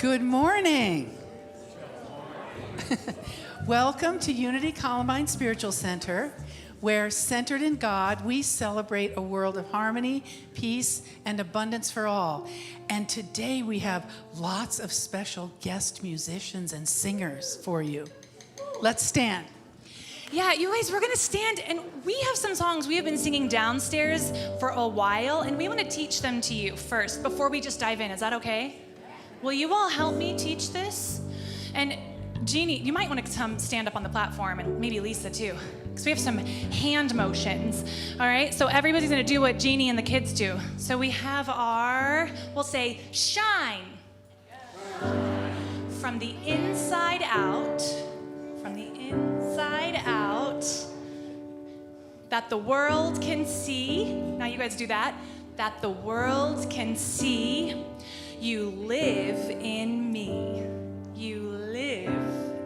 Good morning. Welcome to Unity Columbine Spiritual Center, where centered in God, we celebrate a world of harmony, peace, and abundance for all. And today we have lots of special guest musicians and singers for you. Let's stand. Yeah, you guys, we're gonna stand, and we have some songs we have been singing downstairs for a while, and we want to teach them to you first before we just dive in. Is that okay? Will you all help me teach this? And Jeannie, you might want to come stand up on the platform, and maybe Lisa too, because we have some hand motions. All right, so everybody's gonna do what Jeannie and the kids do. So we have we'll say, shine. From the inside out. From the inside out, that the world can see. Now you guys do that. That the world can see you live in me. You live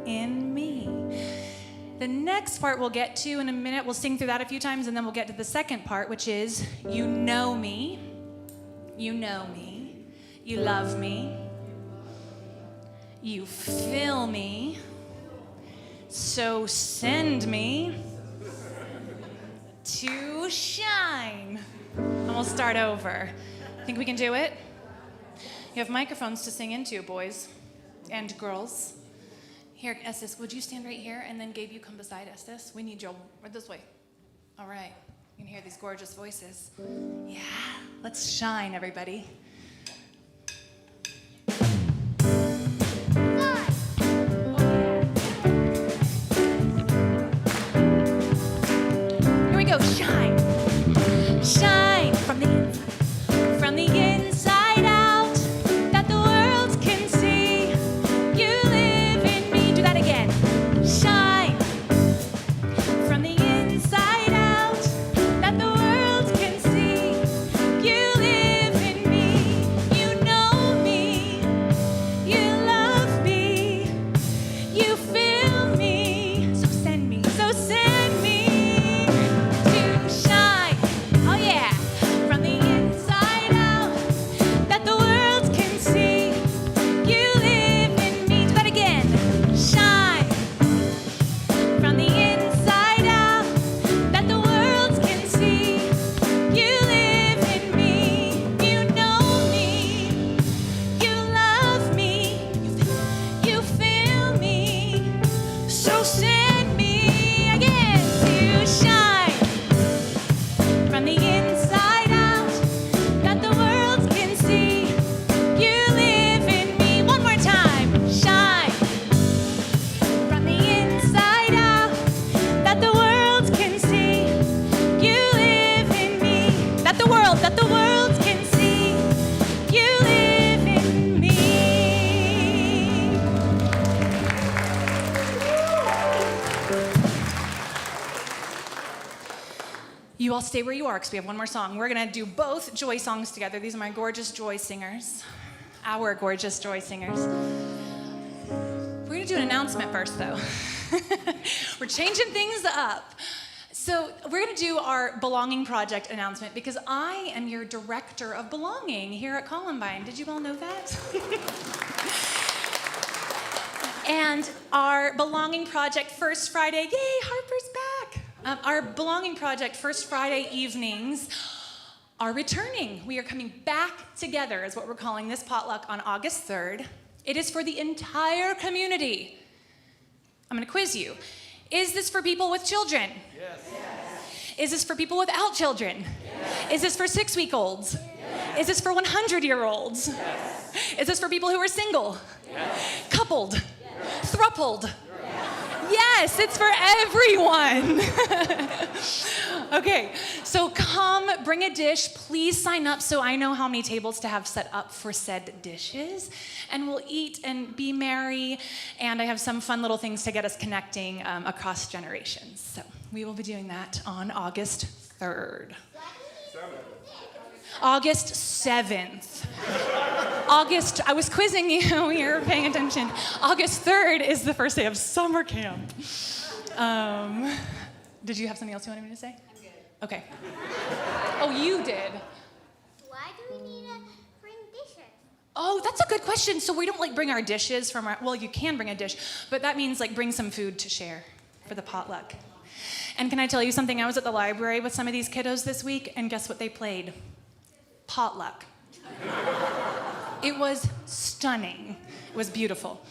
in me. The next part we'll get to in a minute. We'll sing through that a few times, and then we'll get to the second part, which is you know me. You know me. You love me. You fill me. So send me to shine. And we'll start over. Think we can do it? You have microphones to sing into, boys and girls. Here, Estes, would you stand right here? And then Gabe, you come beside Estes. We need you right this way. All right. You can hear these gorgeous voices. Yeah. Let's shine, everybody. Go shine, shine from the inside out, that the world can see you live in me. Do that again. Shine from the inside out, that the world can see you live in me. You know me, you love me, you fill me. So send me, so send me. You all stay where you are because we have one more song. We're going to do both joy songs together. These are my gorgeous joy singers. Our gorgeous joy singers. We're going to do an announcement first, though. We're changing things up. So we're going to do our Belonging Project announcement because I am your director of belonging here at Columbine. Did you all know that? And our Belonging Project First Friday, yay, Harper's back. Our Belonging Project First Friday evenings are returning. We are coming back together, is what we're calling this potluck, on August 3rd. It is for the entire community. I'm going to quiz you. Is this for people with children? Yes. Is this for people without children? Yes. Is this for 6-week-olds? Yes. Is this for 100-year-olds? Yes. Is this for people who are single? Yes. Coupled? Yes. Thrupled? Yes, it's for everyone. Okay, so come, bring a dish. Please sign up so I know how many tables to have set up for said dishes. And we'll eat and be merry. And I have some fun little things to get us connecting across generations. So we will be doing that on August 3rd. August 7th. I was quizzing you, you're paying attention. August 3rd is the first day of summer camp. Did you have something else you wanted me to say? I'm good. Okay. Oh, you did? Why do we need to bring dishes? Oh, that's a good question. So we don't like bring our dishes from well, you can bring a dish, but that means like bring some food to share for the potluck. And can I tell you something? I was at the library with some of these kiddos this week, and guess what they played? Potluck. It was stunning. It was beautiful.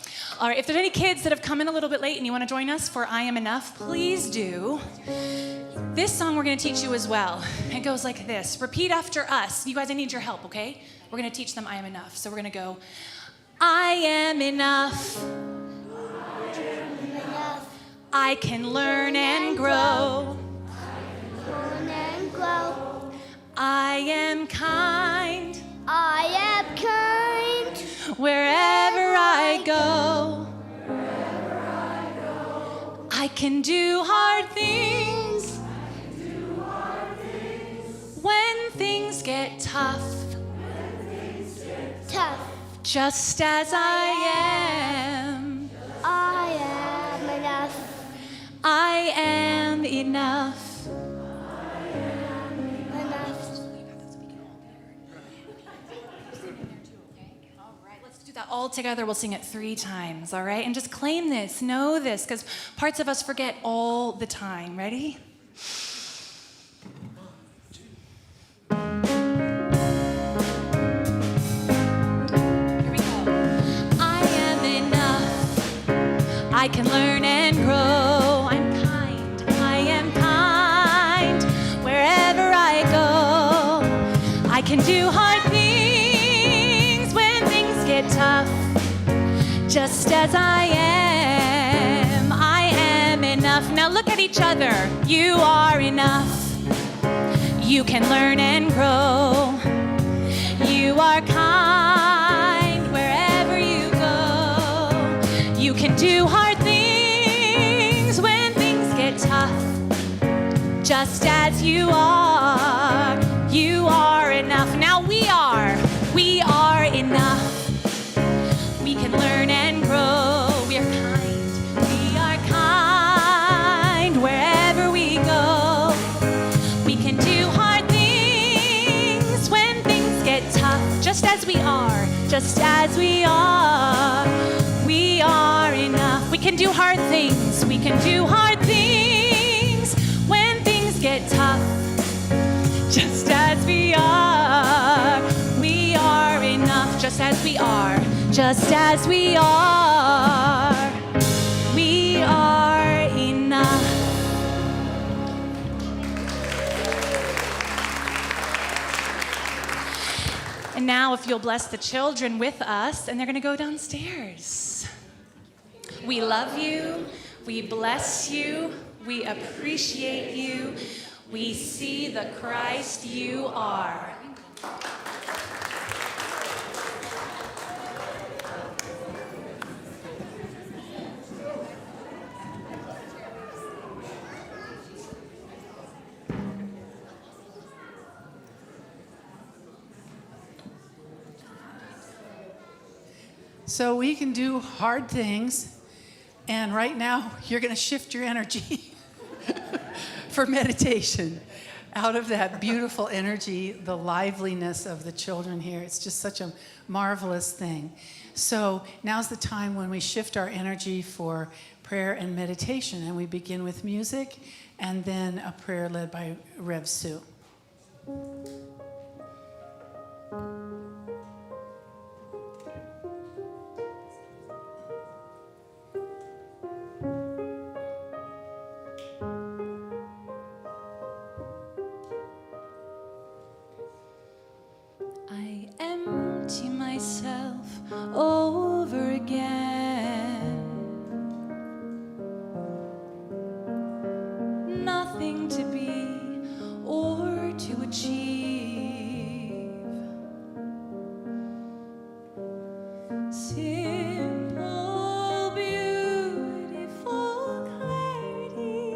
All right, if there's any kids that have come in a little bit late and you want to join us for I Am Enough, please do. This song we're going to teach you as well. It goes like this. Repeat after us. You guys, I need your help, okay? We're going to teach them I Am Enough. So we're going to go, I am enough. I can learn and grow. I am kind. I am kind. Wherever I go. I can do hard things. When things get tough. Tough. Just as I am. I am enough. I am enough. Enough. All right, let's do that all together. We'll sing it 3 times, all right? And just claim this, know this, because parts of us forget all the time. Ready? Here we go. I am enough. I can learn and grow. I'm kind. I am kind. Wherever I go, I can do hard things when things get tough. Just as I am enough. Now look at each other. You are enough. You can learn and grow. You are kind wherever you go. You can do hard things when things get tough. Just as you are enough. Now we are enough. We can learn and grow. We are kind. We are kind wherever we go. We can do hard things when things get tough. Just as we are. Just as we are. We are enough. We can do hard things. We can do hard things when things get tough. Just as we are enough. Just as we are. Just as we are enough. And now if you'll bless the children with us, and they're going to go downstairs. We love you. We bless you. We appreciate you. We see the Christ you are. So we can do hard things, and right now you're going to shift your energy for meditation out of that beautiful energy, the liveliness of the children here. It's just such a marvelous thing. So now's the time when we shift our energy for prayer and meditation, and we begin with music and then a prayer led by Rev Sue. I empty myself over again. Nothing to be or to achieve. Simple, beautiful clarity.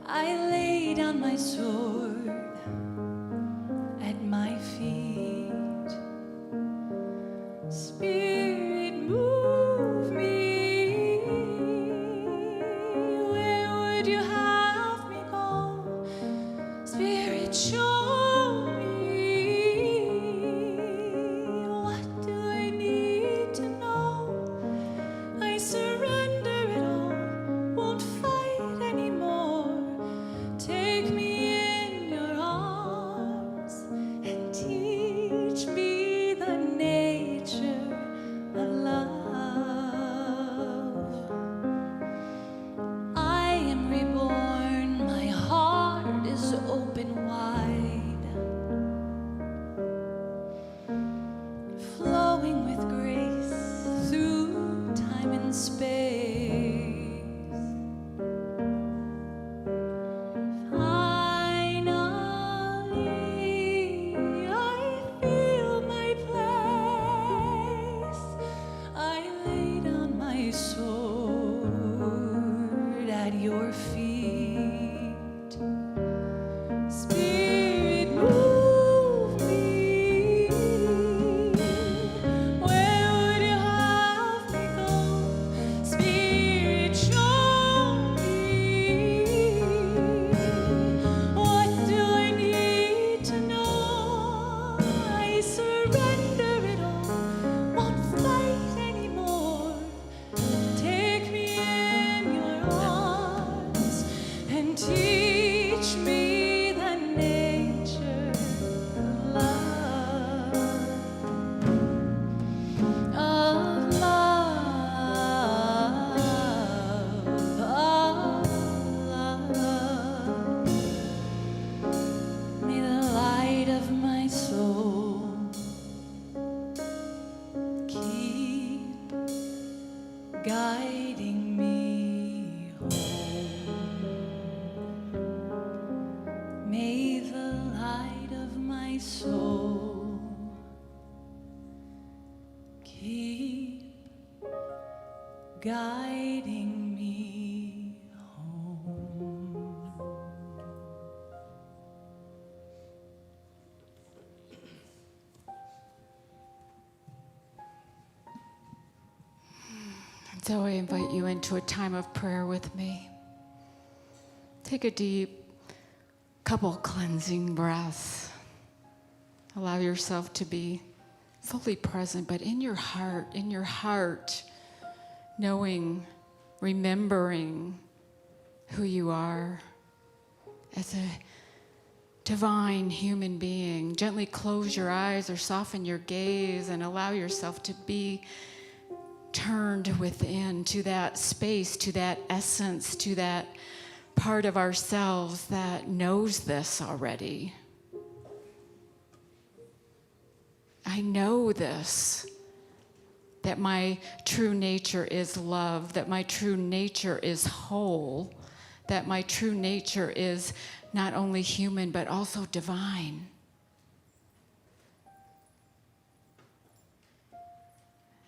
I lay down my sword at my feet. Spirit, move me. Where would you have guiding me home. May the light of my soul keep guiding me home. So I invite you into a time of prayer with me. Take a deep couple cleansing breaths. Allow yourself to be fully present, but in your heart, knowing, remembering who you are as a divine human being. Gently close your eyes or soften your gaze and allow yourself to be turned within to that space, to that essence, to that part of ourselves that knows this already. I know this, that my true nature is love, that my true nature is whole, that my true nature is not only human but also divine.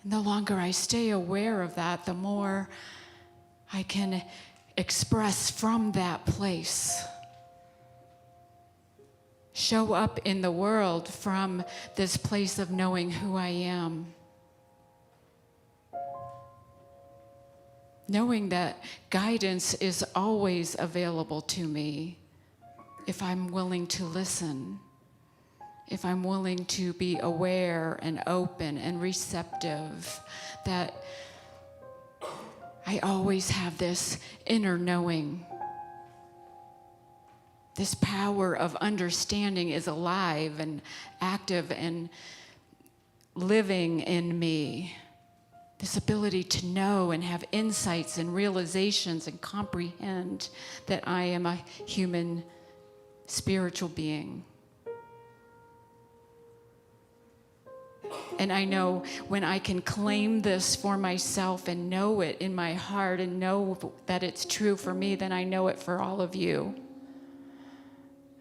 And the longer I stay aware of that, the more I can express from that place. Show up in the world from this place of knowing who I am. Knowing that guidance is always available to me if I'm willing to listen. If I'm willing to be aware and open and receptive, that I always have this inner knowing. This power of understanding is alive and active and living in me. This ability to know and have insights and realizations and comprehend that I am a human spiritual being. And I know when I can claim this for myself and know it in my heart and know that it's true for me, then I know it for all of you.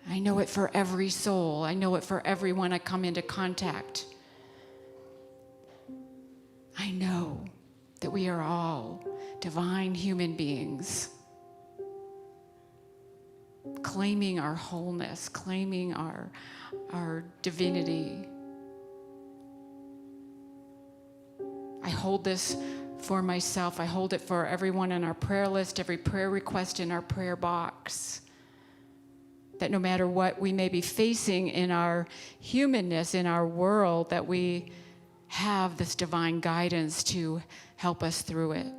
I know it for every soul. I know it for everyone I come into contact. I know that we are all divine human beings, claiming our wholeness, claiming our divinity. I hold this for myself. I hold it for everyone on our prayer list, every prayer request in our prayer box. That no matter what we may be facing in our humanness, in our world, that we have this divine guidance to help us through it.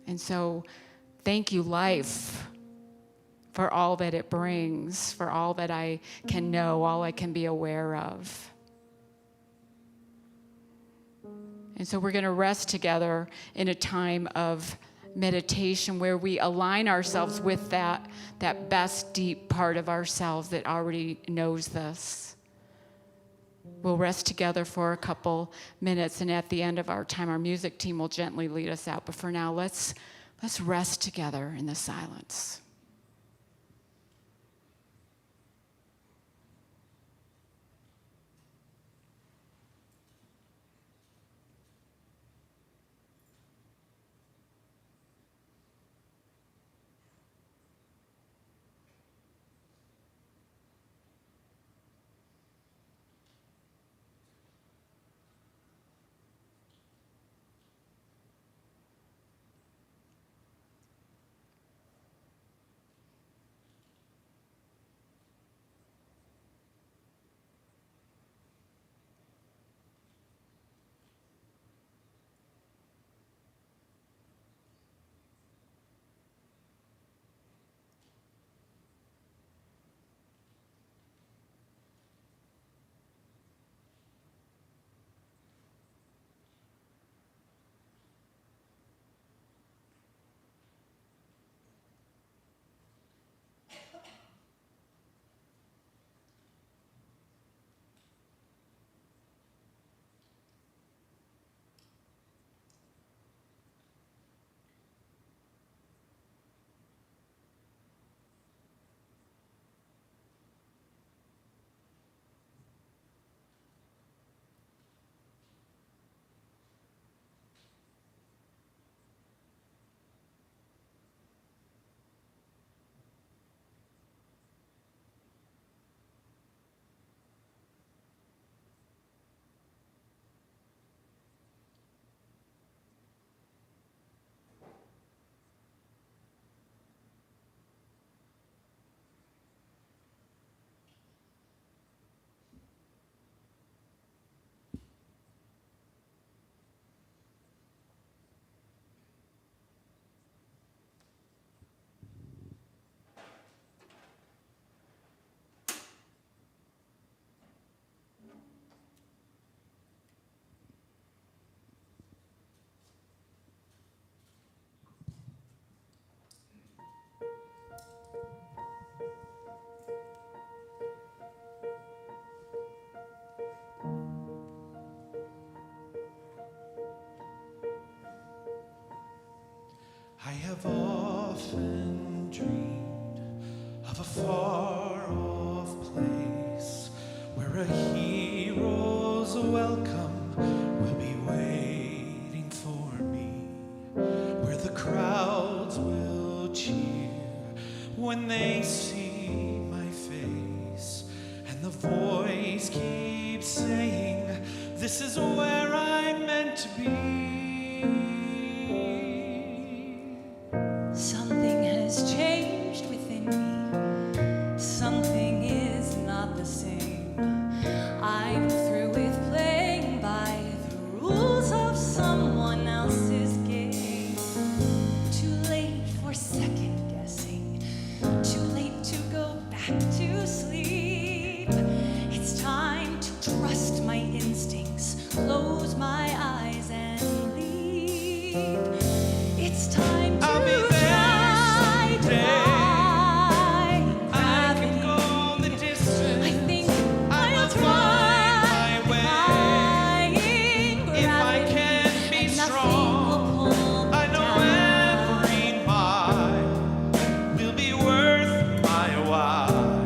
And so, thank you, life, for all that it brings, for all that I can know, all I can be aware of. And so we're going to rest together in a time of meditation where we align ourselves with that best deep part of ourselves that already knows this. We'll rest together for a couple minutes, and at the end of our time, our music team will gently lead us out. But for now, let's rest together in the silence. I have often dreamed of a far-off place where a hero's welcome will be waiting for me, where the crowds will cheer when they see my face, and the voice keeps saying, this is where I'm meant to be. Something has changed within me. Something is not the same. I'm through with playing by the rules of someone else's game. Too late for second guessing. Too late to go back to sleep. It's time to trust my instincts, close my eyes and leave. It's time to I'll be there someday. I can go the distance. I think I I'll will find my way. defying If I gravity, can be and nothing strong, will pull me I know down. every mile will be worth my while.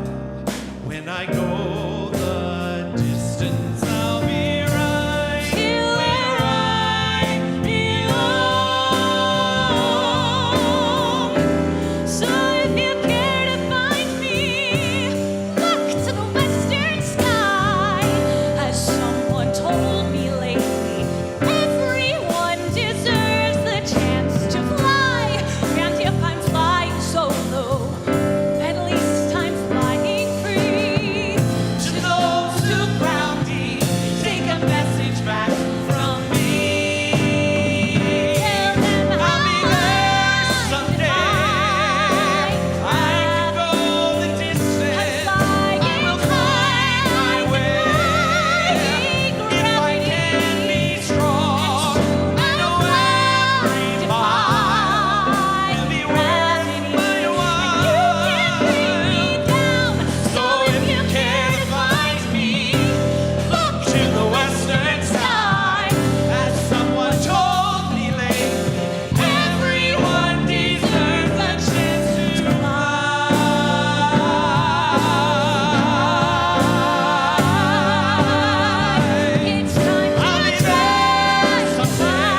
When I go the distance, I'll be right Till where I belong. So if you care to find me, look to the western sky. As someone told me lately, everyone deserves the chance to fly. And if I'm flying solo, at least I'm flying free. To those who ground me, take a message back from me. Tell them I'll be there I'm someday. I can go the distance. I will find my way. If I can be strong, I know every mile will be worth my while. So if you care to find me, look to the western sky. As someone told me lately, everyone deserves a chance to fly. It's time I'll be to there try. someday.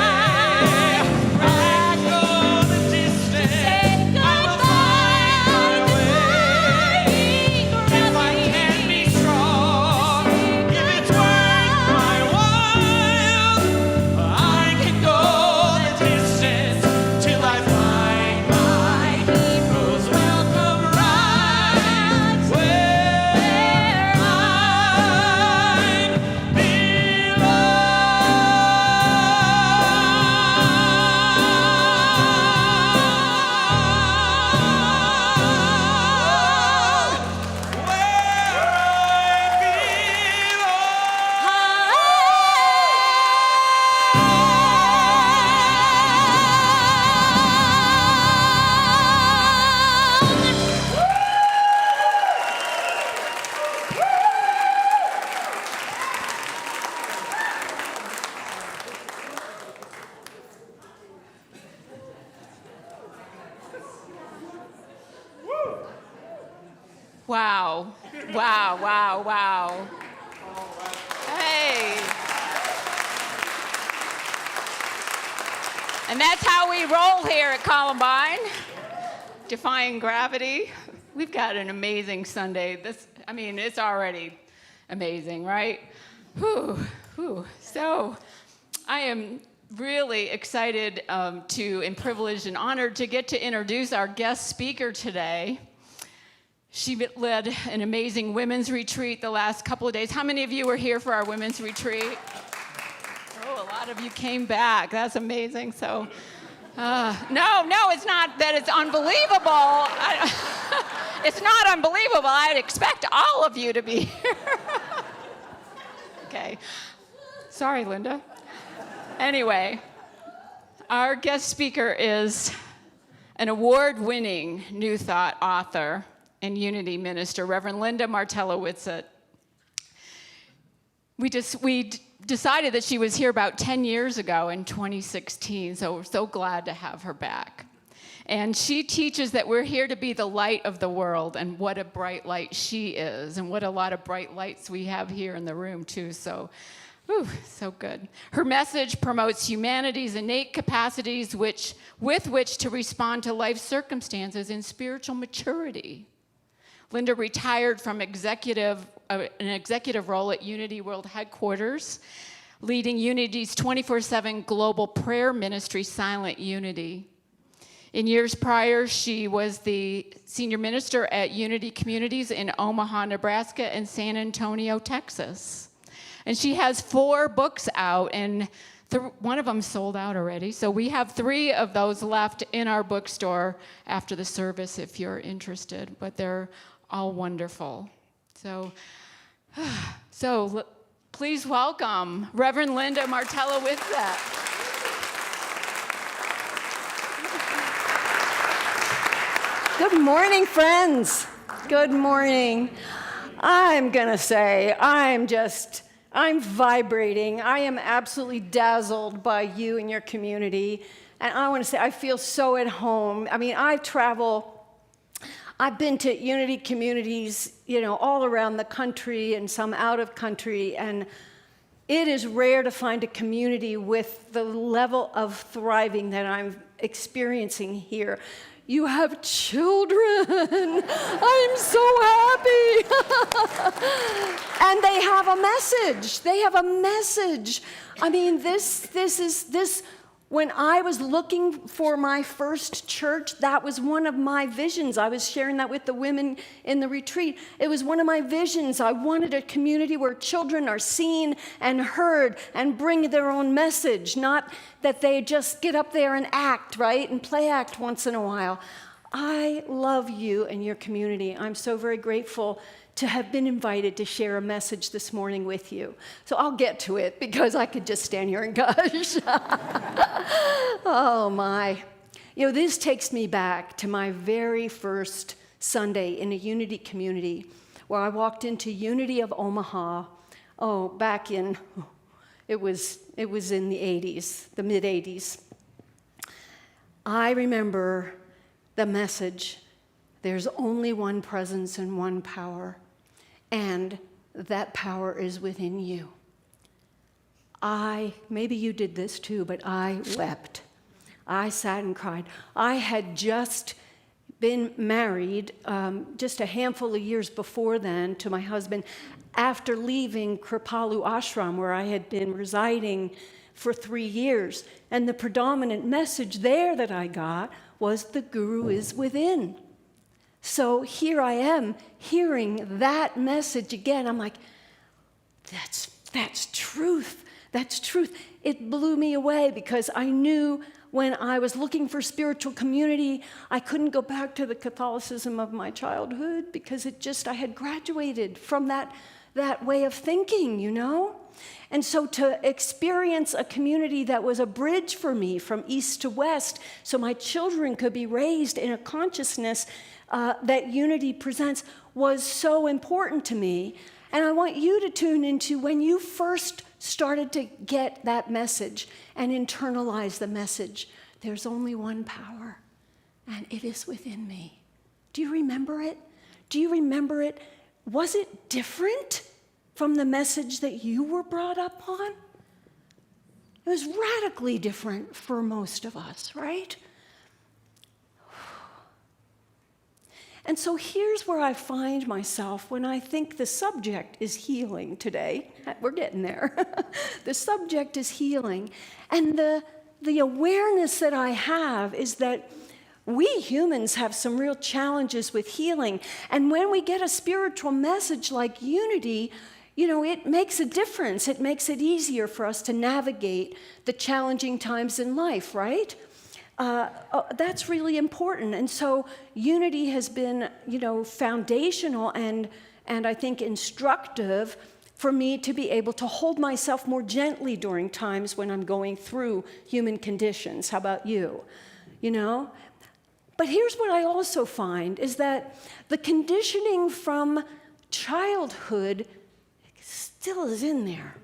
I can go the distance. Say I will find my way. If I can be strong, if it's worth my while, I can go the distance till I find my heroes welcome right where I belong. Where Wow. Wow, wow, wow. Hey. And that's how we roll here at Columbine. Defying gravity. We've got an amazing Sunday. It's already amazing, right? Whew, whew. So I am really excited and privileged and honored to get to introduce our guest speaker today. She led an amazing women's retreat the last couple of days. How many of you were here for our women's retreat? Oh, a lot of you came back. That's amazing. So, no, it's not that it's unbelievable. It's not unbelievable. I'd expect all of you to be here. Okay. Sorry, Linda. Anyway, our guest speaker is an award-winning New Thought author and Unity minister, Reverend Linda Martella-Whitsett. We decided that she was here about 10 years ago in 2016, so we're so glad to have her back. And she teaches that we're here to be the light of the world, and what a bright light she is, and what a lot of bright lights we have here in the room, too. So, whew, so good. Her message promotes humanity's innate capacities with which to respond to life circumstances in spiritual maturity. Linda retired from an executive role at Unity World Headquarters, leading Unity's 24/7 global prayer ministry, Silent Unity. In years prior, she was the senior minister at Unity Communities in Omaha, Nebraska, and San Antonio, Texas. And she has 4 books out, and one of them sold out already. So we have 3 of those left in our bookstore after the service if you're interested, but they're all wonderful. So please welcome Reverend Linda Martella with that. Good morning, friends. Good morning. I'm going to say I'm vibrating. I am absolutely dazzled by you and your community. And I want to say I feel so at home. I mean, I've been to Unity communities, all around the country and some out of country. And it is rare to find a community with the level of thriving that I'm experiencing here. You have children. I'm so happy. And they have a message. They have a message. I mean, this when I was looking for my first church, that was one of my visions. I was sharing that with the women in the retreat. It was one of my visions. I wanted a community where children are seen and heard and bring their own message, not that they just get up there and act, right, and play act once in a while. I love you and your community. I'm so very grateful to have been invited to share a message this morning with you. So I'll get to it because I could just stand here and gush. Oh my. This takes me back to my very first Sunday in a Unity community where I walked into Unity of Omaha. Back in, it was in the 80s, the mid 80s. I remember the message, there's only one presence and one power, and that power is within you. Maybe you did this too, but I wept. I sat and cried. I had just been married just a handful of years before then to my husband after leaving Kripalu Ashram, where I had been residing for 3 years. And the predominant message there that I got was the Guru is within. So here I am hearing that message again. I'm like, that's truth. That's truth. It blew me away because I knew when I was looking for spiritual community, I couldn't go back to the Catholicism of my childhood because I had graduated from that way of thinking, And so to experience a community that was a bridge for me from east to west so my children could be raised in a consciousness that Unity presents was so important to me. And I want you to tune into when you first started to get that message and internalize the message. There's only one power, and it is within me. Do you remember it? Do you remember it? Was it different from the message that you were brought up on? It was radically different for most of us, right? And so here's where I find myself when I think the subject is healing today. We're getting there. The subject is healing. And the awareness that I have is that we humans have some real challenges with healing. And when we get a spiritual message like Unity, it makes a difference. It makes it easier for us to navigate the challenging times in life, right? That's really important. And so Unity has been, foundational and I think instructive for me to be able to hold myself more gently during times when I'm going through human conditions. How about you? But here's what I also find is that the conditioning from childhood still is in there.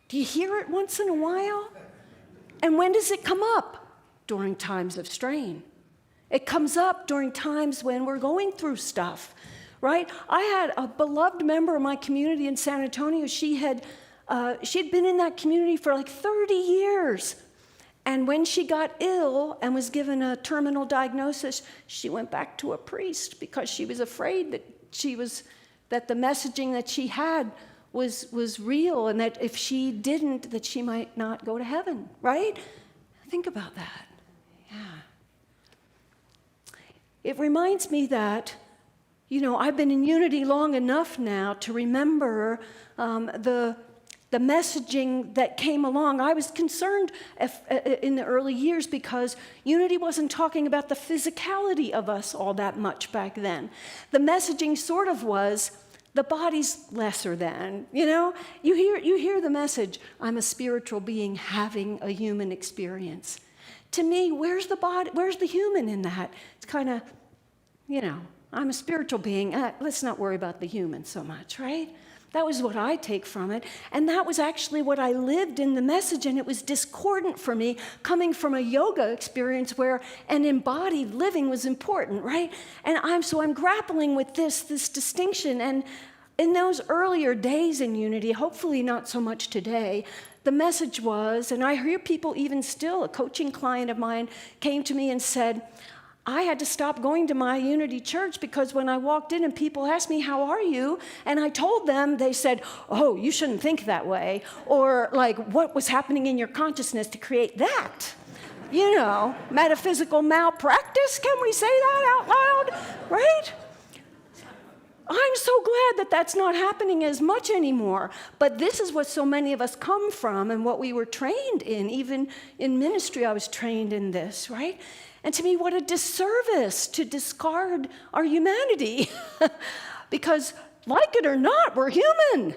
Do you hear it once in a while? And when does it come up? during times of strain. It comes up during times when we're going through stuff, right? I had a beloved member of my community in San Antonio. She'd been in that community for like 30 years. And when she got ill and was given a terminal diagnosis, she went back to a priest because she was afraid that the messaging that she had was real, and that if she didn't, that she might not go to heaven, right? Think about that. Yeah. It reminds me that, I've been in unity long enough now to remember the messaging that came along. I was concerned in the early years because unity wasn't talking about the physicality of us all that much back then. The messaging sort of was, the body's lesser than, You hear the message, I'm a spiritual being having a human experience. To me, where's the body? Where's the human in that? It's kind of, I'm a spiritual being. Let's not worry about the human so much, right? That was what I take from it. And that was actually what I lived in the message, and it was discordant for me, coming from a yoga experience where an embodied living was important, right? And I'm grappling with this distinction. And in those earlier days in unity, hopefully not so much today, the message was, and I hear people even still, a coaching client of mine came to me and said, I had to stop going to my Unity church because when I walked in and people asked me, how are you? And I told them, they said, oh, you shouldn't think that way. Or like, what was happening in your consciousness to create that? Metaphysical malpractice, can we say that out loud? Right? I'm so glad that that's not happening as much anymore. But this is what so many of us come from and what we were trained in. Even in ministry, I was trained in this, right? And to me, what a disservice to discard our humanity. Because like it or not, we're human.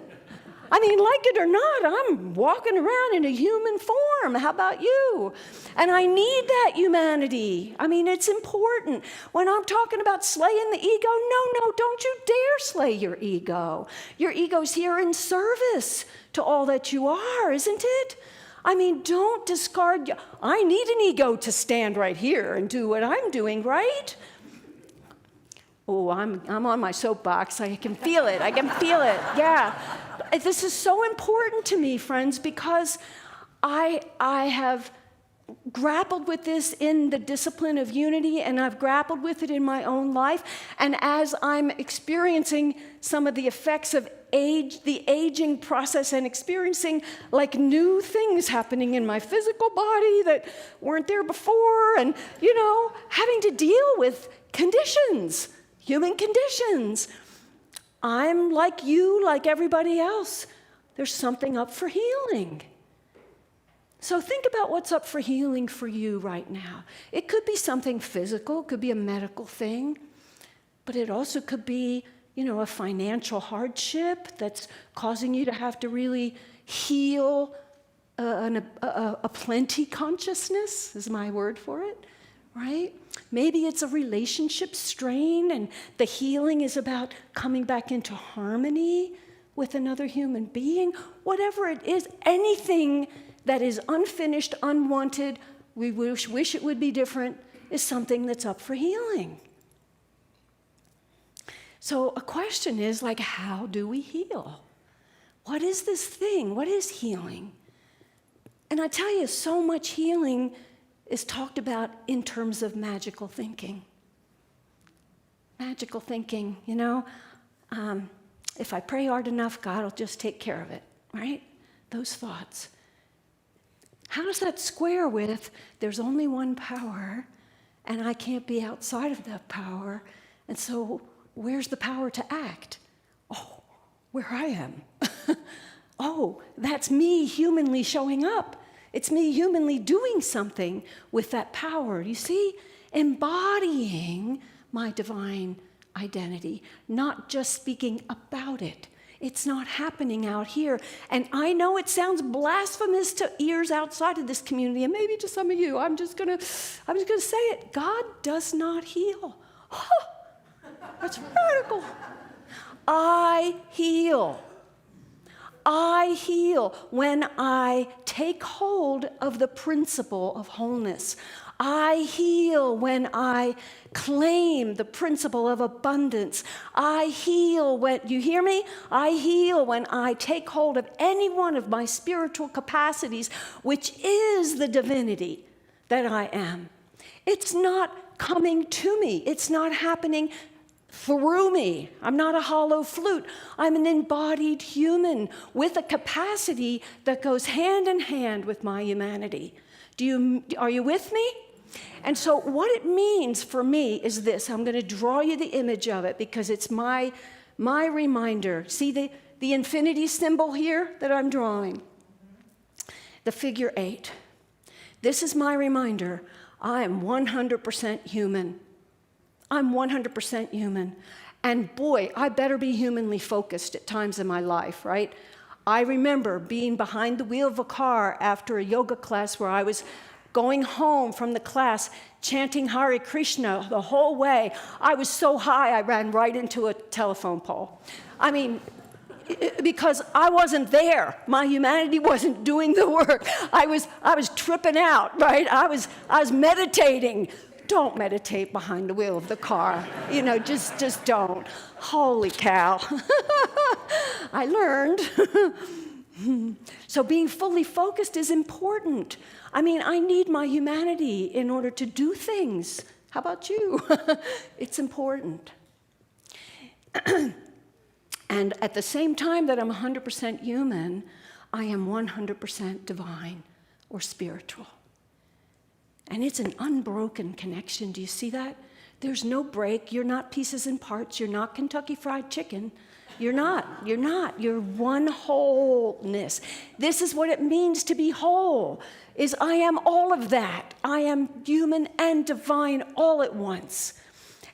Like it or not, I'm walking around in a human form. How about you? And I need that humanity. It's important. When I'm talking about slaying the ego, no, don't you dare slay your ego. Your ego's here in service to all that you are, isn't it? Don't discard. I need an ego to stand right here and do what I'm doing, right? Oh, I'm on my soapbox. I can feel it. Yeah. This is so important to me, friends, because I have grappled with this in the discipline of unity, and I've grappled with it in my own life. And as I'm experiencing some of the effects of the aging process and experiencing like new things happening in my physical body that weren't there before, and, having to deal with conditions, human conditions. I'm like you, like everybody else. There's something up for healing. So think about what's up for healing for you right now. It could be something physical, it could be a medical thing, but it also could be, a financial hardship that's causing you to have to really heal a plenty consciousness, is my word for it, right? Maybe it's a relationship strain, and the healing is about coming back into harmony with another human being. Whatever it is, anything that is unfinished, unwanted, we wish it would be different, is something that's up for healing. So a question is how do we heal? What is this thing? What is healing? And I tell you, so much healing is talked about in terms of magical thinking. Magical thinking, if I pray hard enough, God will just take care of it, right? Those thoughts. How does that square with there's only one power, and I can't be outside of that power, and so where's the power to act? Oh, where I am. Oh, that's me humanly showing up. It's me humanly doing something with that power. You see? Embodying my divine identity, not just speaking about it. It's not happening out here. And I know it sounds blasphemous to ears outside of this community, and maybe to some of you. I'm just gonna say it. God does not heal. Oh, that's radical. I heal. I heal when I take hold of the principle of wholeness. I heal when I claim the principle of abundance. I heal when, you hear me? I heal when I take hold of any one of my spiritual capacities, which is the divinity that I am. It's not coming to me. It's not happening through me. I'm not a hollow flute. I'm an embodied human with a capacity that goes hand in hand with my humanity. Are you with me? And so what it means for me is this. I'm going to draw you the image of it because it's my reminder. See the infinity symbol here that I'm drawing? The figure 8. This is my reminder. I am 100% human. I'm 100% human. And boy, I better be humanly focused at times in my life, right? I remember being behind the wheel of a car after a yoga class where I was going home from the class chanting Hare Krishna the whole way. I was so high I ran right into a telephone pole. I mean, because I wasn't there. My humanity wasn't doing the work. I was tripping out, right? I was meditating. Don't meditate behind the wheel of the car. Just don't. Holy cow. I learned. So being fully focused is important. I mean, I need my humanity in order to do things. How about you? It's important. And at the same time that I'm 100% human, I am 100% divine or spiritual. And it's an unbroken connection. Do you see that? There's no break. You're not pieces and parts. You're not Kentucky Fried Chicken. You're not. You're one wholeness. This is what it means to be whole, is I am all of that. I am human and divine all at once.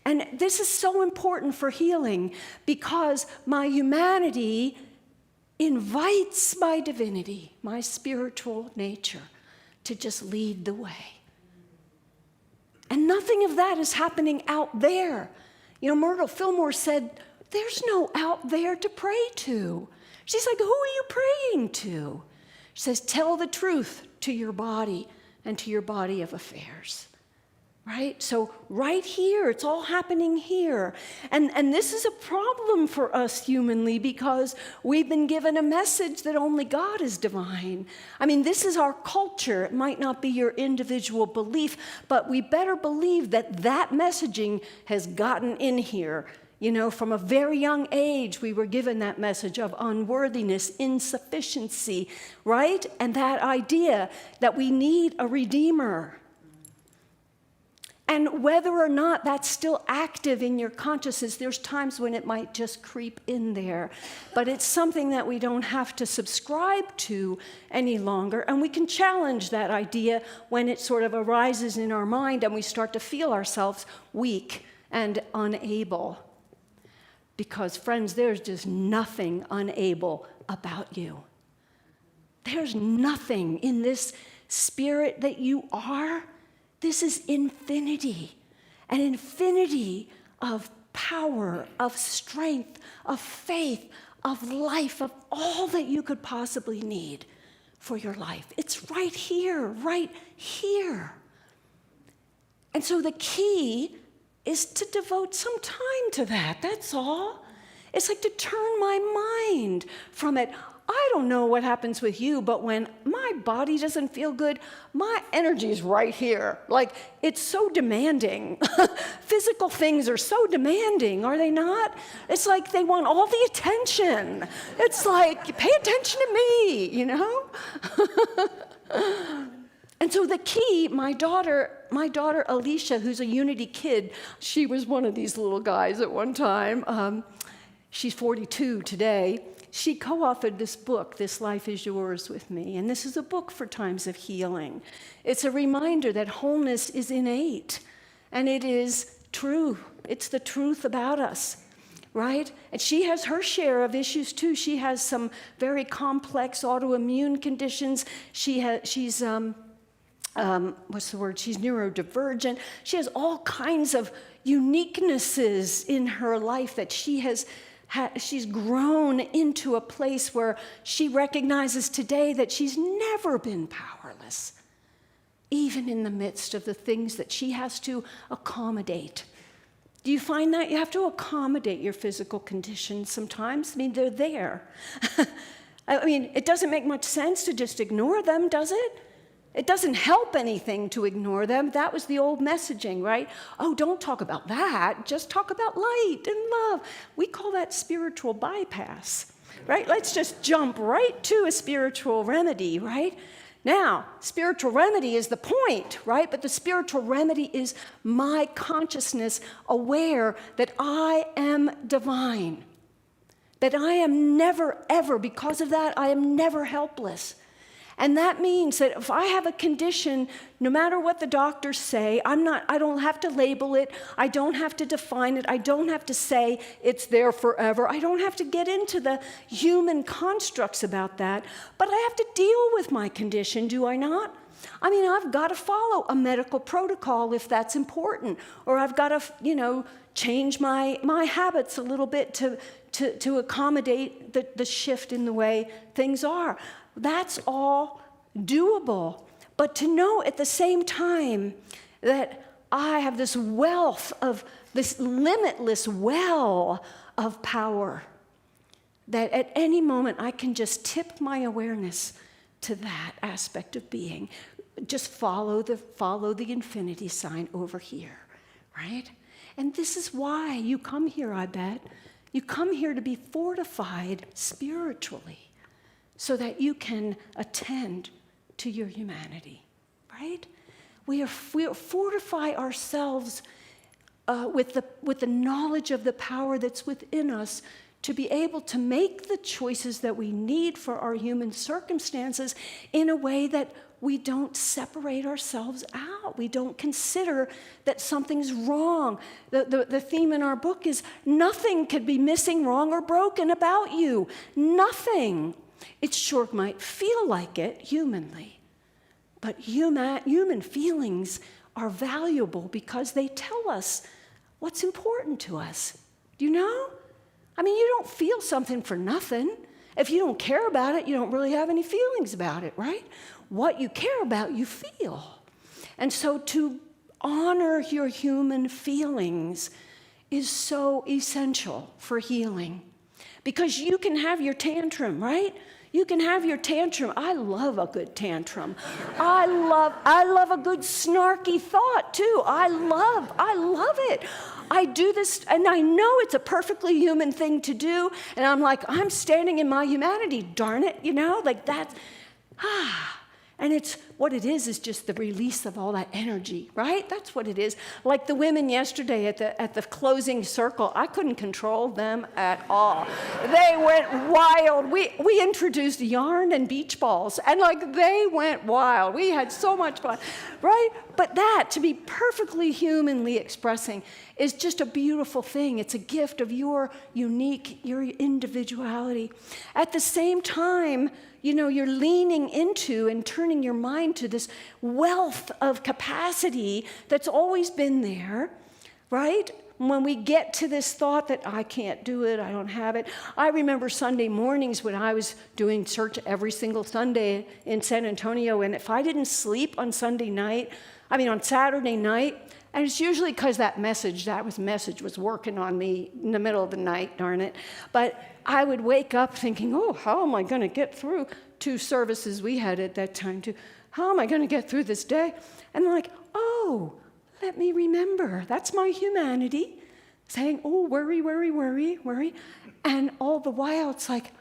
And this is so important for healing because my humanity invites my divinity, my spiritual nature, to just lead the way. And nothing of that is happening out there. Myrtle Fillmore said, there's no out there to pray to. She's like, who are you praying to? She says, tell the truth to your body and to your body of affairs. Right? So right here, it's all happening here. And this is a problem for us humanly because we've been given a message that only God is divine. I mean, this is our culture. It might not be your individual belief, but we better believe that that messaging has gotten in here. From a very young age, we were given that message of unworthiness, insufficiency, right? And that idea that we need a redeemer. And whether or not that's still active in your consciousness, there's times when it might just creep in there. But it's something that we don't have to subscribe to any longer. And we can challenge that idea when it sort of arises in our mind and we start to feel ourselves weak and unable. Because, friends, there's just nothing unable about you. There's nothing in this spirit that you are. This is infinity, an infinity of power, of strength, of faith, of life, of all that you could possibly need for your life. It's right here, right here. And so the key is to devote some time to that, that's all. It's like to turn my mind from it. I don't know what happens with you, but when my body doesn't feel good, my energy is right here. Like, it's so demanding. Physical things are so demanding, are they not? It's like they want all the attention. It's like, pay attention to me, And so the key, my daughter Alicia, who's a Unity kid, she was one of these little guys at one time. She's 42 today. She co-authored this book, This Life Is Yours, with me. And this is a book for times of healing. It's a reminder that wholeness is innate. And it is true. It's the truth about us, right? And she has her share of issues, too. She has some very complex autoimmune conditions. She's neurodivergent. She has all kinds of uniquenesses in her life that she has she's grown into a place where she recognizes today that she's never been powerless, even in the midst of the things that she has to accommodate. Do you find that? You have to accommodate your physical conditions sometimes. I mean, they're there. I mean, it doesn't make much sense to just ignore them, does it? It doesn't help anything to ignore them. That was the old messaging, right? Oh, don't talk about that. Just talk about light and love. We call that spiritual bypass, right? Let's just jump right to a spiritual remedy, right? Now, spiritual remedy is the point, right? But the spiritual remedy is my consciousness aware that I am divine, that I am never, ever, because of that, I am never helpless. And that means that if I have a condition, no matter what the doctors say, I don't have to label it, I don't have to define it, I don't have to say it's there forever, I don't have to get into the human constructs about that, but I have to deal with my condition, do I not? I mean, I've got to follow a medical protocol if that's important, or I've got to, change my habits a little bit to accommodate the shift in the way things are. That's all doable. But to know at the same time that I have this wealth of, this limitless well of power, that at any moment I can just tip my awareness to that aspect of being. Just follow the infinity sign over here, right? And this is why you come here, I bet. You come here to be fortified spiritually, so that you can attend to your humanity, right? We fortify ourselves with the knowledge of the power that's within us to be able to make the choices that we need for our human circumstances in a way that we don't separate ourselves out. We don't consider that something's wrong. The theme in our book is nothing could be missing, wrong, or broken about you. Nothing. It sure might feel like it humanly, but human feelings are valuable because they tell us what's important to us. Do you know? I mean, you don't feel something for nothing. If you don't care about it, you don't really have any feelings about it, right? What you care about, you feel. And so to honor your human feelings is so essential for healing. Because you can have your tantrum, right? You can have your tantrum. I love a good tantrum. I love a good snarky thought too. I love it. I do this, and I know it's a perfectly human thing to do, and I'm like, I'm standing in my humanity, darn it, like that. And it's what it is just the release of all that energy, right? That's what it is. Like the women yesterday at the closing circle, I couldn't control them at all. They went wild. We introduced yarn and beach balls, and they went wild. We had so much fun, right? But that, to be perfectly humanly expressing, is just a beautiful thing. It's a gift of your individuality. At the same time, you're leaning into and turning your mind to this wealth of capacity that's always been there, right? When we get to this thought that I can't do it, I don't have it. I remember Sunday mornings when I was doing church every single Sunday in San Antonio, and if I didn't sleep on Saturday night, and it's usually because that message was working on me in the middle of the night, darn it. But I would wake up thinking, how am I going to get through 2 services we had at that time too? How am I going to get through this day? And I'm like, let me remember. That's my humanity saying, worry. And all the while it's like,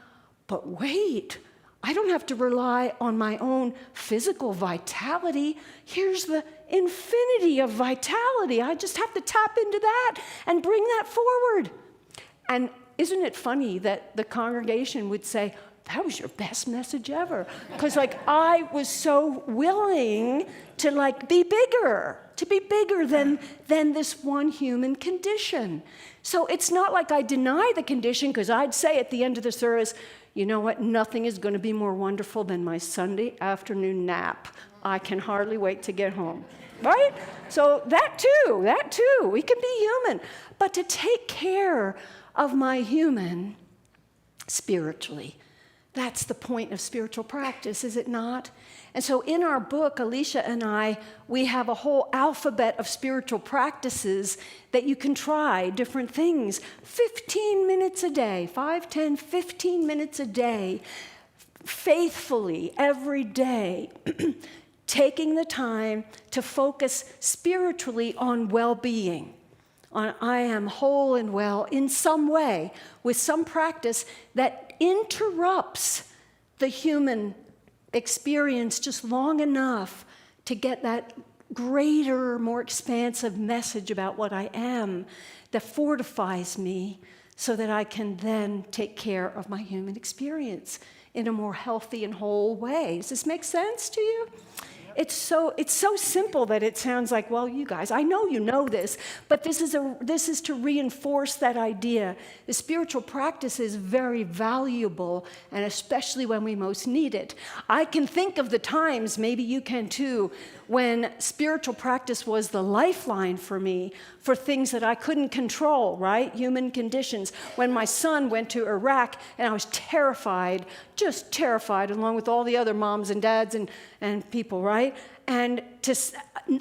but wait, I don't have to rely on my own physical vitality. Here's the infinity of vitality. I just have to tap into that and bring that forward. And isn't it funny that the congregation would say, that was your best message ever? Because I was so willing to be bigger than this one human condition. So it's not like I deny the condition, because I'd say at the end of the service, you know what, nothing is going to be more wonderful than my Sunday afternoon nap. I can hardly wait to get home, right? So that too, we can be human. But to take care of my human spiritually. That's the point of spiritual practice, is it not? And so in our book, Alicia and I, we have a whole alphabet of spiritual practices that you can try, different things. 15 minutes a day, 5, 10, 15 minutes a day, faithfully, every day, taking the time to focus spiritually on well-being, on I am whole and well in some way, with some practice that interrupts the human experience just long enough to get that greater, more expansive message about what I am that fortifies me so that I can then take care of my human experience in a more healthy and whole way. Does this make sense to you? It's so simple that it sounds like, well, you guys, I know you know this, but this is to reinforce that idea. The spiritual practice is very valuable, and especially when we most need it. I can think of the times, maybe you can too, when spiritual practice was the lifeline for me for things that I couldn't control, right? Human conditions. When my son went to Iraq and I was terrified, just terrified, along with all the other moms and dads and people, right? And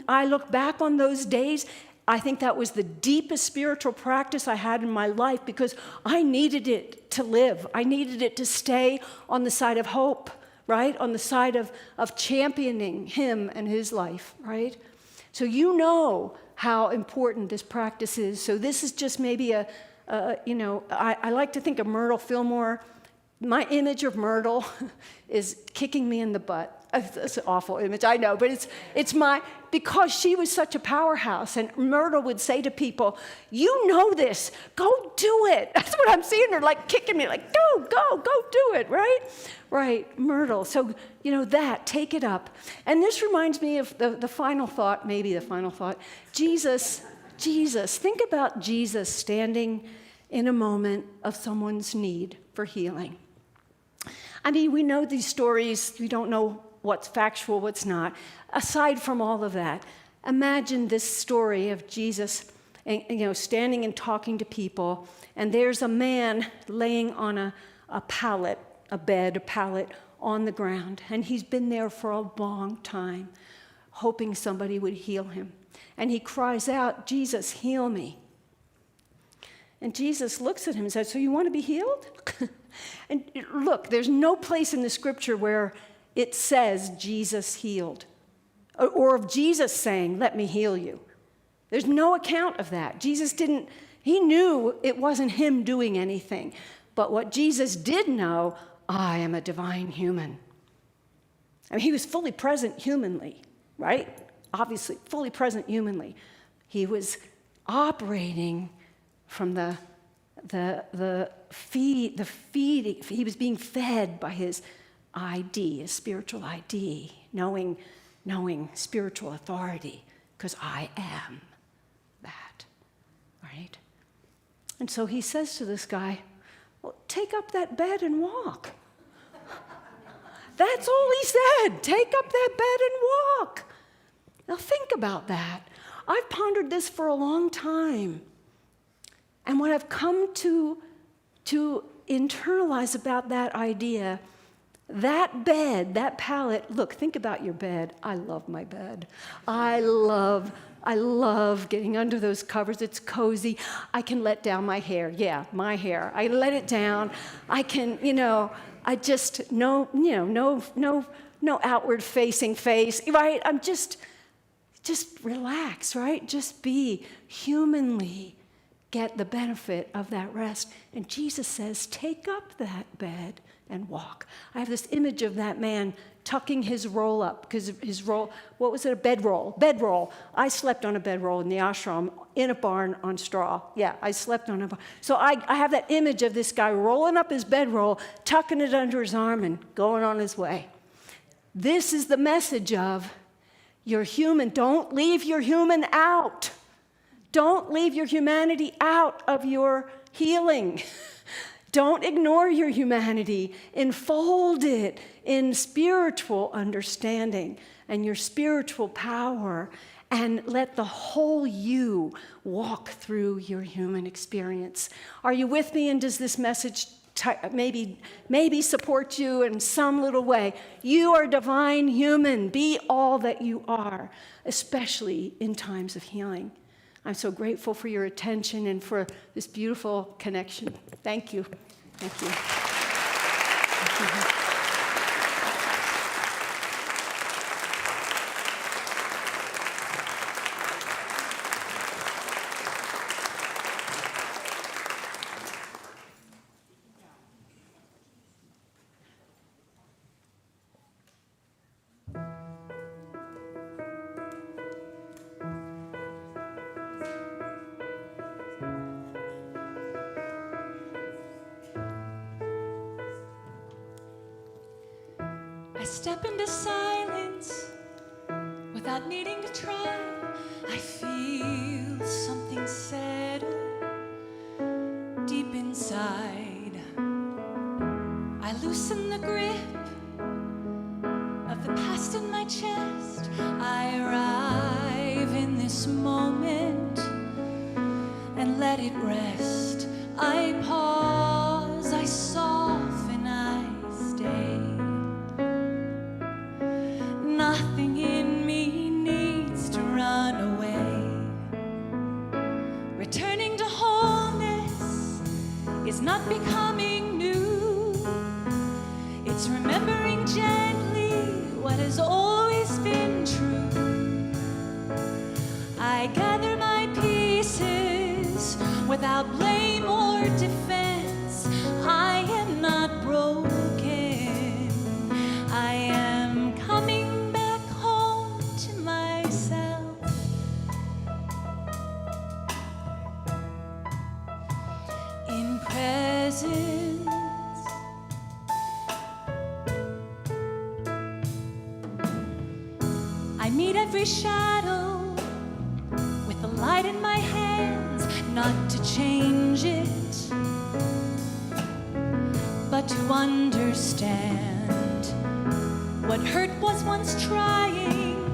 I look back on those days, I think that was the deepest spiritual practice I had in my life because I needed it to live. I needed it to stay on the side of hope, right? On the side of championing him and his life, right? So you know how important this practice is. So this is just maybe I like to think of Myrtle Fillmore. My image of Myrtle is kicking me in the butt. It's an awful image, I know, but because she was such a powerhouse, and Myrtle would say to people, you know this, go do it. That's what I'm seeing her like kicking me, like, go do it, right? Right, Myrtle. So, take it up. And this reminds me of the final thought, maybe the final thought. Jesus, think about Jesus standing in a moment of someone's need for healing. I mean, we know these stories, we don't know what's factual, what's not. Aside from all of that, imagine this story of Jesus, standing and talking to people, and there's a man laying on a pallet on the ground, and he's been there for a long time, hoping somebody would heal him. And he cries out, Jesus, heal me. And Jesus looks at him and says, so you want to be healed? And look, there's no place in the scripture where it says Jesus healed, or of Jesus saying, let me heal you. There's no account of that. He knew it wasn't him doing anything. But what Jesus did know, I am a divine human. I mean, he was fully present humanly, right? Obviously, fully present humanly. He was operating from the feeding. He was being fed by his ID, his spiritual ID, knowing spiritual authority, because I am that, right? And so he says to this guy, well, take up that bed and walk. That's all he said. Take up that bed and walk. Now think about that. I've pondered this for a long time. And what I've come to internalize about that idea, that bed, that pallet, look, think about your bed. I love my bed. I love getting under those covers. It's cozy. I can let down my hair. Yeah, my hair. I let it down. I can, I just, no outward facing face, right? I'm just relax, right? Just be humanly. Get the benefit of that rest. And Jesus says, take up that bed and walk. I have this image of that man tucking his roll up, because his roll, what was it, a bedroll? Bedroll. I slept on a bedroll in the ashram, in a barn on straw. Yeah, I slept on a barn. So I have that image of this guy rolling up his bedroll, tucking it under his arm and going on his way. This is the message of, you're human. Don't leave your human out. Don't leave your humanity out of your healing. Don't ignore your humanity. Enfold it in spiritual understanding. and your spiritual power, and let the whole you walk through your human experience. Are you with me? And does this message maybe support you in some little way? You are divine human. Be all that you are, especially in times of healing. I'm so grateful for your attention and for this beautiful connection. Thank you. Thank you. Thank you. I step into silence without needing to try. I feel something settle deep inside. I loosen the grip of the past in my chest. I arrive in this moment and let it rest. I pause, I soften, I stay. Nothing in me needs to run away. Returning to wholeness is not becoming new. It's remembering gently what has always been true. I gather my pieces without blame or defense. I am not broken. I am coming back home to myself. In presence, I meet every shadow with the light in my hands, not to change it, but to understand what hurt was once trying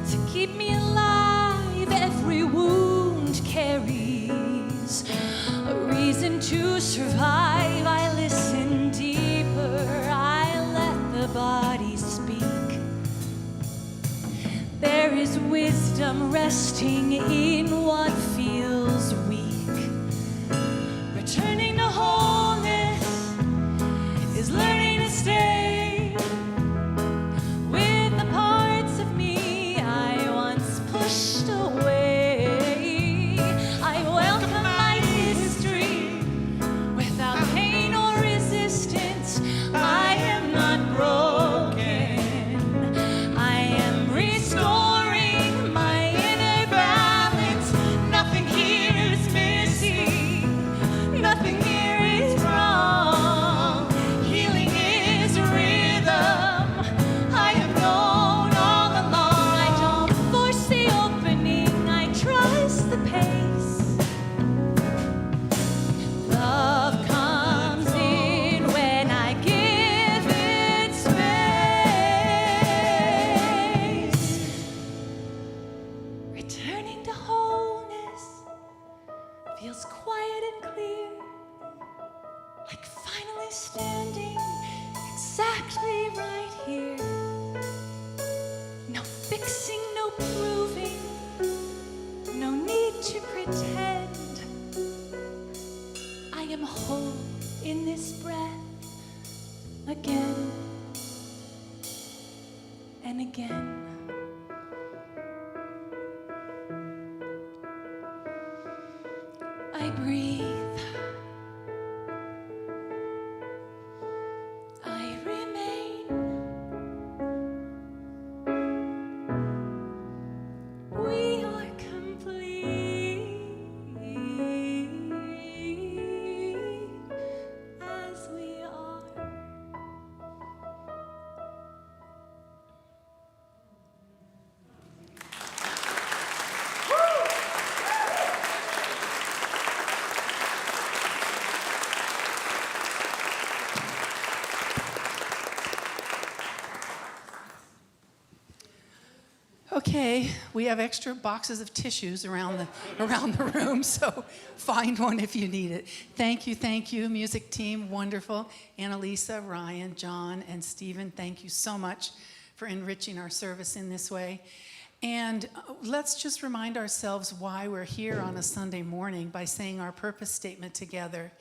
to keep me alive. Every wound carries a reason to survive. I listen deeper, I let the body speak. There is wisdom resting in what feels weak. Returning to wholeness is learning to stay with the parts of me I once pushed away. I welcome my history without pain or resistance. I am not broken. I am restoring my inner balance. Nothing here is missing. Nothing here is wrong. Healing is rhythm. I have known all along. I don't force the opening. I trust the pace. Love comes in when I give it space. Returning to wholeness feels quiet and clear, like finally standing exactly right here. No fixing, no proving, no need to pretend. I am whole in this breath again and again. I breathe. I remain. We are complete as we are. Okay, we have extra boxes of tissues around the room, so find one if you need it. Thank you, music team, wonderful. Annalisa, Ryan, John, and Stephen, thank you so much for enriching our service in this way. And let's just remind ourselves why we're here on a Sunday morning by saying our purpose statement together.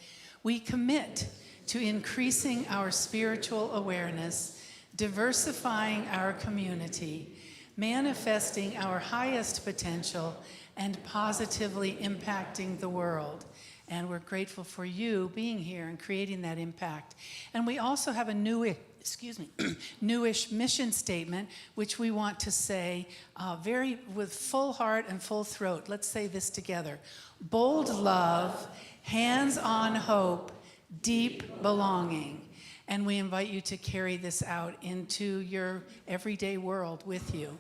We commit to increasing our spiritual awareness, diversifying our community, manifesting our highest potential, and positively impacting the world. And we're grateful for you being here and creating that impact. And we also have a newish mission statement, which we want to say with full heart and full throat. Let's say this together. Bold love, hands-on hope, deep belonging. And we invite you to carry this out into your everyday world with you.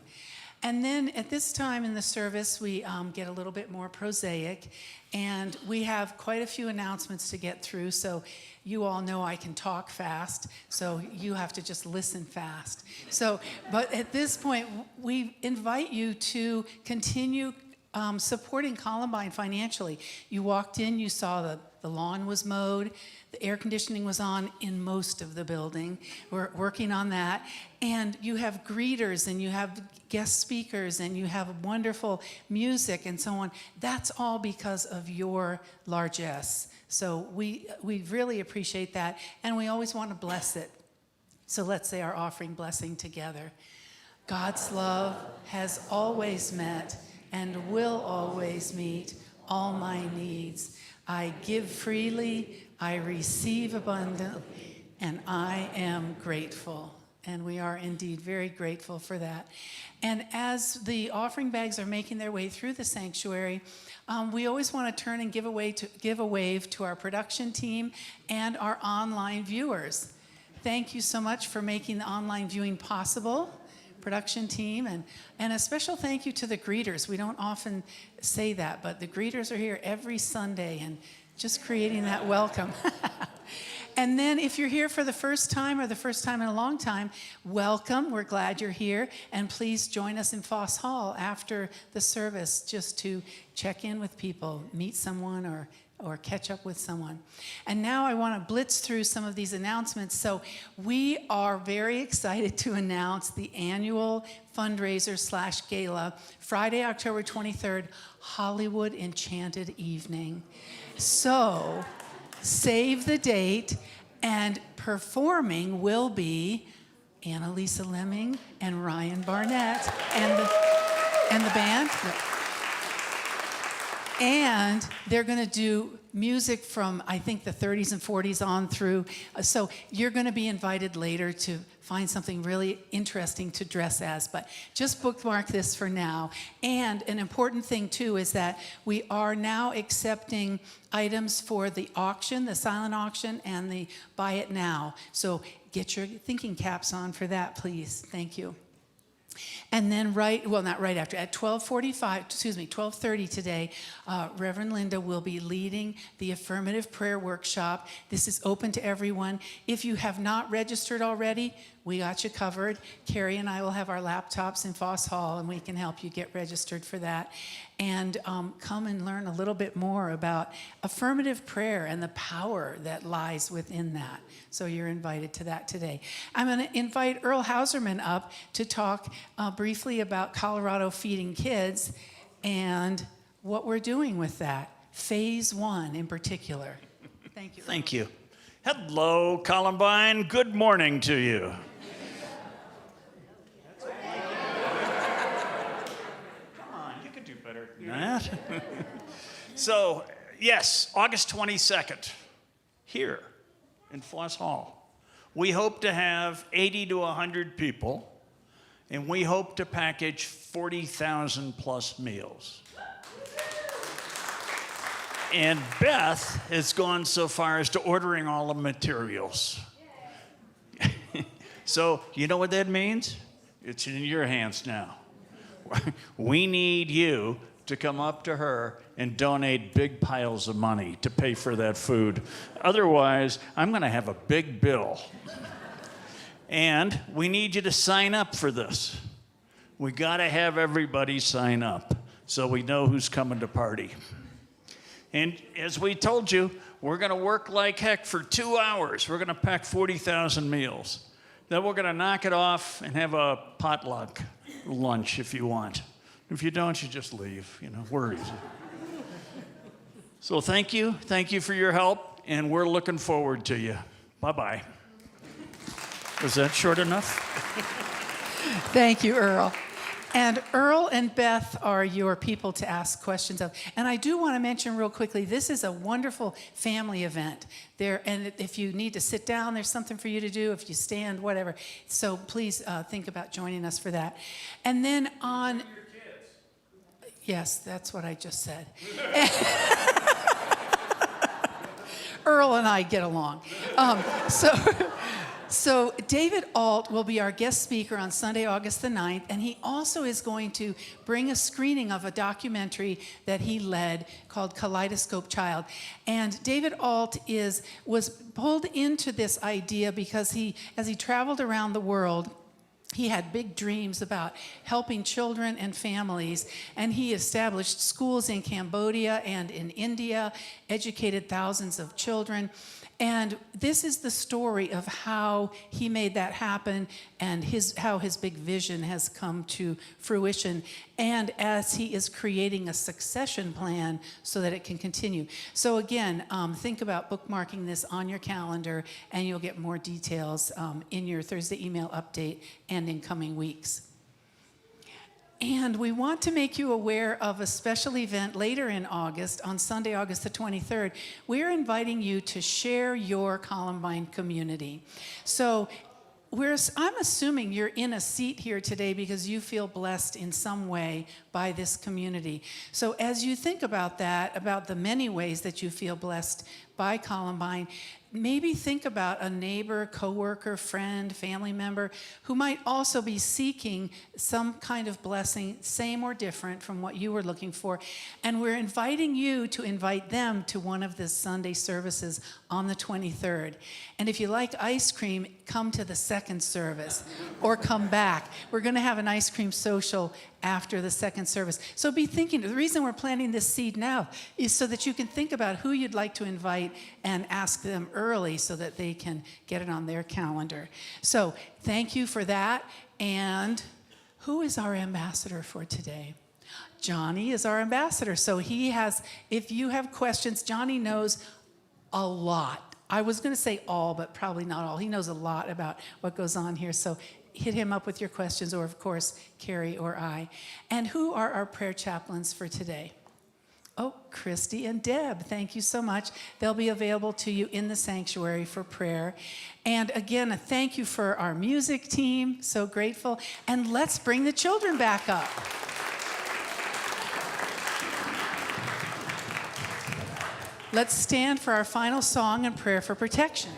And then at this time in the service, we get a little bit more prosaic, and we have quite a few announcements to get through. So you all know I can talk fast, so you have to just listen fast. But at this point, we invite you to continue supporting Columbine financially. You walked in, you saw the lawn was mowed, the air conditioning was on in most of the building. We're working on that. And you have greeters, and you have guest speakers, and you have wonderful music and so on. That's all because of your largesse. So we really appreciate that, and we always want to bless it. So let's say our offering blessing together. God's love has always met and will always meet all my needs. I give freely, I receive abundantly, and I am grateful. And we are indeed very grateful for that. And as the offering bags are making their way through the sanctuary, we always want to turn and give a wave to our production team and our online viewers. Thank you so much for making the online viewing possible, production team, and a special thank you to the greeters. We don't often say that, but the greeters are here every Sunday and just creating that welcome. And then if you're here for the first time or the first time in a long time, welcome. We're glad you're here. And please join us in Foss Hall after the service just to check in with people, meet someone, or catch up with someone. And now I want to blitz through some of these announcements. So we are very excited to announce the annual fundraiser/gala, Friday, October 23rd, Hollywood Enchanted Evening. So save the date, and performing will be Annalisa Lemming and Ryan Barnett and the band. And they're going to do music from, I think, the 30s and 40s on through. So you're going to be invited later to find something really interesting to dress as. But just bookmark this for now. And an important thing, too, is that we are now accepting items for the auction, the silent auction, and the buy it now. So get your thinking caps on for that, please. Thank you. And then not right after, at 12:30 today, Reverend Linda will be leading the affirmative prayer workshop. This is open to everyone. If you have not registered already, we got you covered. Carrie and I will have our laptops in Foss Hall, and we can help you get registered for that. And come and learn a little bit more about affirmative prayer and the power that lies within that. So you're invited to that today. I'm going to invite Earl Hauserman up to talk briefly about Colorado Feeding Kids and what we're doing with that, phase 1 in particular. Thank you. Thank you. Hello, Columbine. Good morning to you. Come on, you can do better than that. So, yes, August 22nd, here in Foss Hall. We hope to have 80 to 100 people, and we hope to package 40,000 plus meals. And Beth has gone so far as to ordering all the materials. So, you know what that means? It's in your hands now. We need you to come up to her and donate big piles of money to pay for that food. Otherwise, I'm going to have a big bill. And we need you to sign up for this. We got to have everybody sign up so we know who's coming to party. And as we told you, we're going to work like heck for 2 hours. We're going to pack 40,000 meals. Then we're going to knock it off and have a potluck lunch if you want. If you don't, you just leave, we're easy. So thank you for your help, and we're looking forward to you. Bye-bye. Was that short enough? Thank you, Earl. And Earl and Beth are your people to ask questions of. And I do want to mention real quickly, this is a wonderful family event. And if you need to sit down, there's something for you to do. If you stand, whatever. So please think about joining us for that. And then on... Yes, that's what I just said. Earl and I get along. So David Alt will be our guest speaker on Sunday, August the 9th, and he also is going to bring a screening of a documentary that he led called Kaleidoscope Child. And David Alt was pulled into this idea because as he traveled around the world, he had big dreams about helping children and families, and he established schools in Cambodia and in India, educated thousands of children. And this is the story of how he made that happen and how his big vision has come to fruition, and as he is creating a succession plan so that it can continue. So again, think about bookmarking this on your calendar, and you'll get more details in your Thursday email update and in coming weeks. And we want to make you aware of a special event later in August, on Sunday, August the 23rd. We're inviting you to share your Columbine community. So I'm assuming you're in a seat here today because you feel blessed in some way by this community. So as you think about that, about the many ways that you feel blessed by Columbine, maybe think about a neighbor, coworker, friend, family member who might also be seeking some kind of blessing, same or different from what you were looking for. And we're inviting you to invite them to one of the Sunday services on the 23rd. And if you like ice cream, come to the second service or come back. We're going to have an ice cream social after the second service. So be thinking, the reason we're planting this seed now is so that you can think about who you'd like to invite and ask them early so that they can get it on their calendar. So thank you for that. And who is our ambassador for today? Johnny is our ambassador. So if you have questions, Johnny knows a lot. I was going to say all, but probably not all. He knows a lot about what goes on here. So hit him up with your questions, or of course, Carrie or I. And who are our prayer chaplains for today? Oh, Christy and Deb, thank you so much. They'll be available to you in the sanctuary for prayer. And again, a thank you for our music team, so grateful. And let's bring the children back up. Let's stand for our final song and prayer for protection.